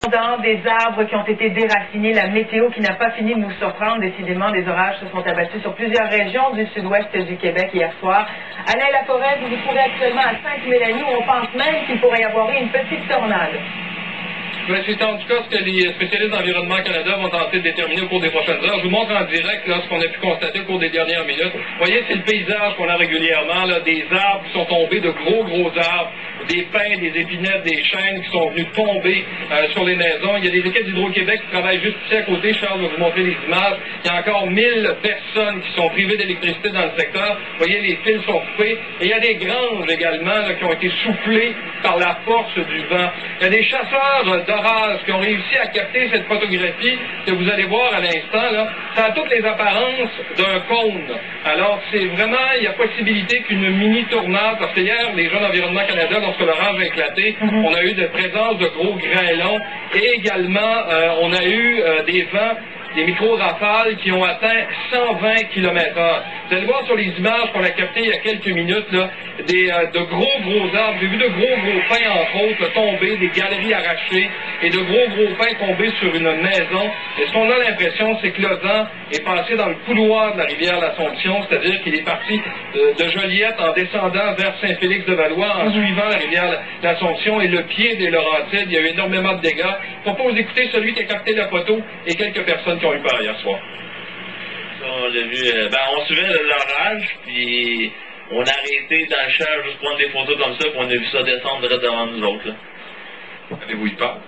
Des arbres qui ont été déracinés, la météo qui n'a pas fini de nous surprendre. Décidément, des orages se sont abattus sur plusieurs régions du sud-ouest du Québec hier soir. Alain Laforêt, vous vous trouvez actuellement à Sainte-Mélanie où on pense même qu'il pourrait y avoir eu une petite tornade. C'est en tout cas ce que les spécialistes d'Environnement Canada vont tenter de déterminer au cours des prochaines heures. Je vous montre en direct là, ce qu'on a pu constater au cours des dernières minutes. Vous voyez, c'est le paysage qu'on a régulièrement, là, des arbres qui sont tombés, de gros arbres, des pins, des épinettes, des chênes qui sont venus tomber sur les maisons. Il y a des équipes d'Hydro-Québec qui travaillent juste ici à côté. Charles va vous montrer les images. Il y a encore 1000 personnes qui sont privées d'électricité dans le secteur. Vous voyez, les fils sont coupés. Et il y a des granges également là, qui ont été soufflées par la force du vent. Il y a des chasseurs d'orage qui ont réussi à capter cette photographie que vous allez voir à l'instant. Là. Ça a toutes les apparences d'un cône. Alors, c'est vraiment, il y a possibilité qu'une mini-tornade, parce que hier, les gens d'Environnement Canada, lorsque l'orage a éclaté, on a eu de présence de gros grêlons et également, on a eu des vents, des micro-rafales qui ont atteint 120 km/h. Vous allez voir sur les images qu'on a captées il y a quelques minutes, là, de gros arbres. J'ai vu de gros pins, entre autres, là, tomber, des galeries arrachées et de gros pins tombés sur une maison. Et ce qu'on a l'impression, c'est que le vent est passé dans le couloir de la rivière l'Assomption, c'est-à-dire qu'il est parti de Joliette en descendant vers Saint-Félix-de-Valois, en suivant la rivière l'Assomption et le pied des Laurentides. Il y a eu énormément de dégâts. Je propose d'écouter celui qui a capté la photo et quelques personnes qui ont eu peur hier soir. On l'a vu, on suivait l'orage, puis on a arrêté dans le champ juste prendre des photos comme ça, puis on a vu ça descendre direct devant nous autres. Avez-vous eu peur?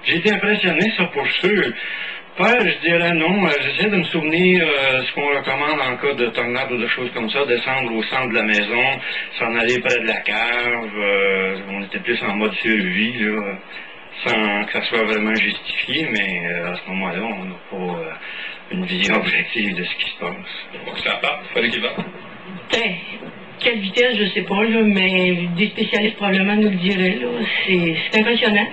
J'ai été impressionné, ça, pour sûr. Peur, je dirais non. J'essaie de me souvenir ce qu'on recommande en cas de tornade ou de choses comme ça, descendre au centre de la maison, s'en aller près de la cave. On était plus en mode survie, là, sans que ça soit vraiment justifié, mais à ce moment-là, on n'a pas une vision objective de ce qui se passe. Donc ça part, fallait qu'il va. Quelle vitesse, je sais pas, là, mais des spécialistes probablement nous le diraient. C'est impressionnant.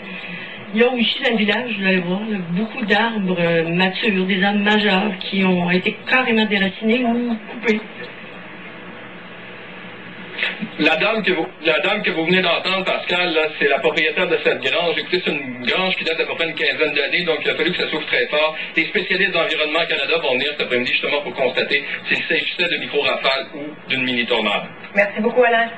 Il y a aussi dans le village, vous allez voir, là, beaucoup d'arbres matures, des arbres majeurs qui ont été carrément déracinés ou coupés. La dame que vous venez d'entendre, Pascal, là, c'est la propriétaire de cette grange. Écoutez, c'est une grange qui date d'à peu près une quinzaine d'années, donc il a fallu que ça souffre très fort. Les spécialistes d'Environnement Canada vont venir cet après-midi justement pour constater s'il s'agissait de micro-rafales ou d'une mini-tornade. Merci beaucoup, Alain.